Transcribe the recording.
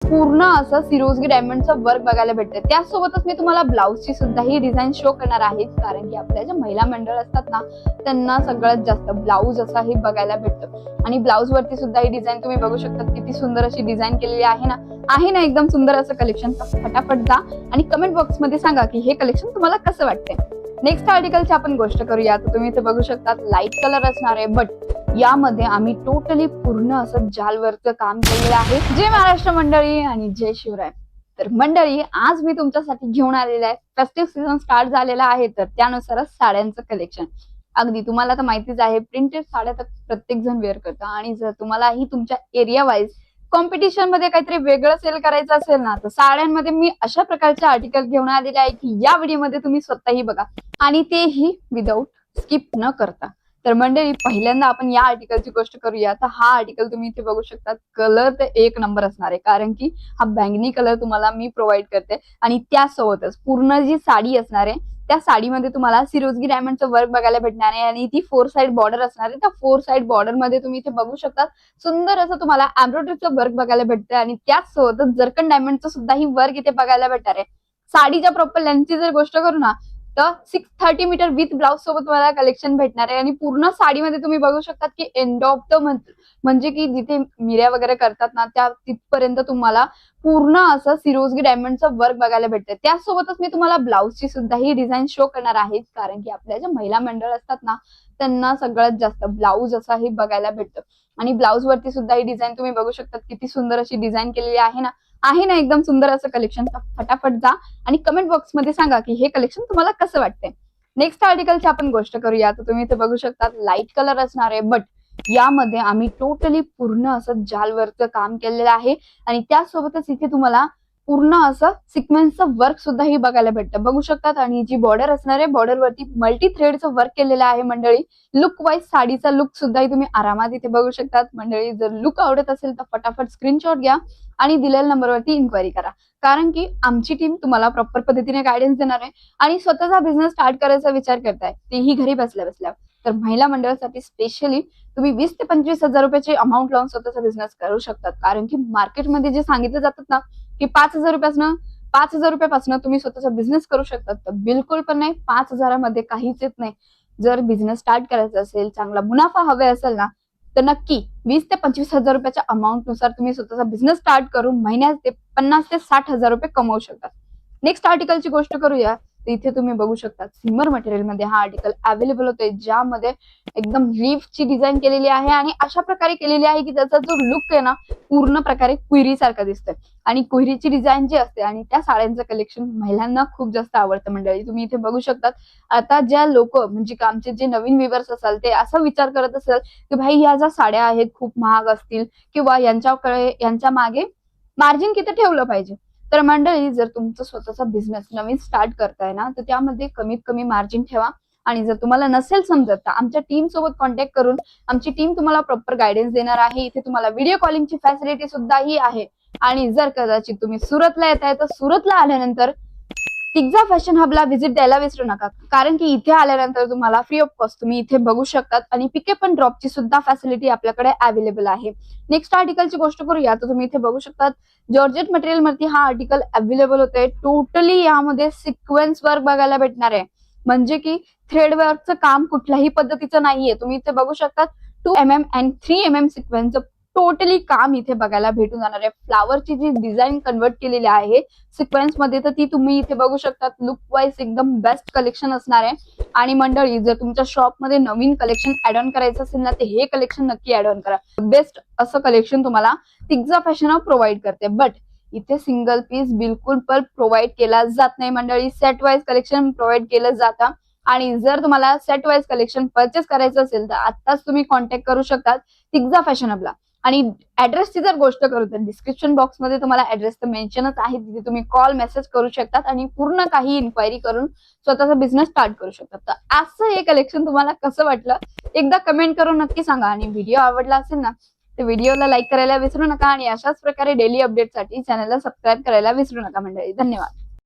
पूर्ण असं सिरोजगी डायमंडचं वर्क बघायला भेटतं। त्यासोबतच मी तुम्हाला ब्लाऊजची सुद्धा ही डिझाईन शो करणार आहे, कारण की आपल्या ज्या महिला मंडळ असतात ना, त्यांना सगळ्यात जास्त ब्लाऊज असा हे बघायला भेटतं। आणि ब्लाऊज वरती सुद्धा ही डिझाईन तुम्ही बघू शकता, किती सुंदर अशी डिझाईन केलेली आहे ना एकदम सुंदर असं कलेक्शन। फटाफट जा आणि कमेंट बॉक्स मध्ये सांगा की हे कलेक्शन तुम्हाला कसं वाटतंय। नेक्स्ट आर्टिकलची आपण गोष्ट करूया, तर तुम्ही इथे बघू शकता लाईट कलर असणार आहे, बट यामध्ये आम्ही टोटली पूर्ण असं जालवरचं काम केलेलं आहे। जय महाराष्ट्र मंडळी आणि जय शिवराय। तर मंडळी, आज मी तुमच्यासाठी घेऊन आलेला आहे, फेस्टिव्ह सीझन स्टार्ट झालेला आहे, तर त्यानुसारच साड्यांचं कलेक्शन। अगदी तुम्हाला तर माहितीच आहे, प्रिंटेड साड्या तर प्रत्येक जण वेअर करतं, आणि जर तुम्हालाही तुमच्या एरिया वाईज कॉम्पिटिशन मध्ये काहीतरी वेगळं सेल करायचं असेल ना, तर साड्यांमध्ये मी अशा प्रकारचे आर्टिकल घेऊन आलेले आहे की या व्हिडिओमध्ये तुम्ही स्वतःही बघा, आणि तेही विदाऊट स्किप न करता। तर मंडळी, पहिल्यांदा आपण या आर्टिकलची गोष्ट करूया। तर हा आर्टिकल तुम्ही इथे बघू शकता, कलर तर एक नंबर असणार आहे, कारण की हा बैंगनी कलर तुम्हाला मी प्रोव्हाइड करते, आणि त्यासोबतच पूर्ण जी साडी असणार आहे त्या साडीमध्ये तुम्हाला सिरोजगी डायमंडचं वर्क बघायला भेटणार आहे, आणि ती 4 साइड बॉर्डर असणार आहे। त्या 4 साइड बॉर्डर मध्ये तुम्ही इथे बघू शकता, सुंदर असं तुम्हाला एम्ब्रॉयडरीचं वर्क बघायला भेटतं, आणि त्याचसोबतच जरकन डायमंडचं सुद्धा ही वर्क इथे बघायला भेटणार आहे। साडीच्या प्रॉपर लेंथची जर गोष्ट करू ना, तर 630 मीटर विथ ब्लाउज सोबत तुम्हाला कलेक्शन भेटणार आहे, आणि पूर्ण साडीमध्ये तुम्ही बघू शकता की एंड ऑफ द म्हणजे की जिथे मिऱ्या वगैरे करतात ना, त्या तिथपर्यंत तुम्हाला पूर्ण असं सिरोजगी डायमंडचं वर्क बघायला भेटतं। त्यासोबतच मी तुम्हाला ब्लाऊजची सुद्धा ही डिझाईन शो करणार आहे, कारण की आपल्या ज्या महिला मंडळ असतात ना, त्यांना सगळ्यात जास्त ब्लाऊज असा हे बघायला भेटतं। आणि ब्लाऊज वरती सुद्धा ही डिझाईन तुम्ही बघू शकता, किती सुंदर अशी डिझाईन केलेली आहे ना एकदम सुंदर असं कलेक्शन। फटाफट जा आणि कमेंट बॉक्स मध्ये सांगा की हे कलेक्शन तुम्हाला कसं वाटतंय। नेक्स्ट आर्टिकलची आपण गोष्ट करूया, तर तुम्ही इथे बघू शकता लाईट कलर असणार आहे, बट यामध्ये आम्ही टोटली पूर्ण असं जालवरचं काम केलेलं आहे, आणि त्यासोबतच इथे तुम्हाला पूर्ण असं सिक्वेन्सचं वर्क सुद्धा ही बघायला भेटतं, बघू शकतात। आणि जी बॉर्डर असणार आहे, बॉर्डर वरती मल्टी थ्रेडचं वर्क केलेलं आहे मंडळी। लुक वाईज साडीचा लुक सुद्धा तुम्ही आरामात इथे बघू शकतात। मंडळी, जर लुक आवडत असेल तर फटाफट स्क्रीनशॉट घ्या आणि दिलेल्या नंबरवरती इन्क्वायरी करा, कारण की आमची टीम तुम्हाला प्रॉपर पद्धतीने गायडन्स देणार आहे। आणि स्वतःचा बिझनेस स्टार्ट करायचा विचार करताय, तेही घरी बसल्या बसल्या, तर महिला मंडळासाठी स्पेशली तुम्ही 20 ते 25 हजार रुपयाची अमाऊंट लावून स्वतःचा बिझनेस करू शकतात, कारण की मार्केटमध्ये जे सांगितलं जातात ना की 5,000 रुपयापासून तुम्ही स्वतःचा बिझनेस करू शकतात, तर बिलकुल पण नाही। 5,000 काहीच येत नाही। जर बिझनेस स्टार्ट करायचा असेल, चांगला मुनाफा हवे असेल ना, तर नक्की 20 ते 25 हजार रुपयाच्या अमाऊंट नुसार तुम्ही स्वतःचा बिझनेस स्टार्ट करून महिन्यात ते 50 ते 60 हजार रुपये कमवू शकतात। नेक्स्ट आर्टिकलची गोष्ट करूया, तर इथे तुम्ही बघू शकता सिमर मटेरियल मध्ये हा आर्टिकल अवेलेबल होतोय, ज्यामध्ये एकदम लीफची डिझाईन केलेली आहे, आणि अशा प्रकारे केलेली आहे की त्याचा जो लुक आहे ना, पूर्ण प्रकारे क्वेरी सारखा दिसतोय। आणि कोहिरीची डिझाईन जी असते आणि त्या साड्यांचं कलेक्शन महिलांना खूप जास्त आवडतं मंडळी। तुम्ही इथे बघू शकता, आता ज्या लोक म्हणजे आमचे जे नवीन व्ह्यूअर्स असाल, ते असा विचार करत असेल की भाई ह्या ज्या साड्या आहेत खूप महाग असतील, किंवा यांच्या मागे मार्जिन किती ठेवलं पाहिजे। तर मंडळी, जर तुमचं स्वतःचा बिझनेस नवीन स्टार्ट करताय ना, तर त्यामध्ये कमीत कमी मार्जिन ठेवा। आणि जर तुम्हाला नसेल समजत, तर आमच्या टीम सोबत कॉन्टॅक्ट करून आमची टीम तुम्हाला प्रॉपर गायडन्स देणार आहे। इथे तुम्हाला व्हिडिओ कॉलिंगची फॅसिलिटी सुद्धा ही आहे। आणि जर कदाचित तुम्ही सुरतला येताय, तर सुरतला आल्यानंतर तिग्जा फॅशन हबला व्हिजिट द्यायला विसरू नका, कारण की इथे आल्यानंतर तुम्हाला फ्री ऑफ कॉस्ट तुम्ही इथे बघू शकतात, आणि पिकअप अँड ड्रॉपची सुद्धा फॅसिलिटी आपल्याकडे अवेलेबल आहे। नेक्स्ट आर्टिकलची गोष्ट करूया, तर तुम्ही इथे बघू शकतात जॉर्जेट मटेरियल मध्ये हा आर्टिकल अवेलेबल होतोय। टोटली यामध्ये सिक्वेन्स वर्क बघायला भेटणार आहे, म्हणजे की थ्रेड वर्कचं काम कुठल्याही पद्धतीचं नाहीये। तुम्ही इथे बघू शकता 2mm अँड 3mm सिक्वेन्सचं टोटली काम इथे बघायला भेटून जाणार आहे। फ्लावरची जी डिझाईन कन्वर्ट केलेली आहे सिक्वेन्स मध्ये, तर ती तुम्ही इथे बघू शकता। लुक वाईज एकदम बेस्ट कलेक्शन असणार आहे। आणि मंडळी, जर तुमच्या शॉप मध्ये नवीन कलेक्शन ऍड ऑन करायचं असेल ना, तर हे कलेक्शन नक्की ऍड ऑन करा। बेस्ट असं कलेक्शन तुम्हाला तिग्जा फॅशन प्रोव्हाइड करते, बट इथे सिंगल पीस बिलकुल पण प्रोव्हाइड केला जात नाही मंडळी, सेट वाईज कलेक्शन प्रोव्हाइड केलं जातं। आणि जर तुम्हाला सेट वाईज कलेक्शन परचेस करायचं असेल, तर आताच तुम्ही कॉन्टॅक्ट करू शकता तिग्जा फॅशन हबला। आणि ऍड्रेसची जर गोष्ट करू, तर डिस्क्रिप्शन बॉक्स मध्ये तुम्हाला ऍड्रेस तर मेन्शनच आहे, तिथे तुम्ही कॉल मेसेज करू शकतात आणि पूर्ण काही इन्क्वायरी करून स्वतःचा बिझनेस स्टार्ट करू शकतात। तर असं हे कलेक्शन तुम्हाला कसं वाटलं, एकदा कमेंट करून नक्की सांगा। आणि व्हिडिओ आवडला असेल ना, तर व्हिडिओला लाईक करायला विसरू नका, आणि अशाच प्रकारे डेली अपडेटसाठी चॅनलला सबस्क्राईब करायला विसरू नका मंडळी। धन्यवाद।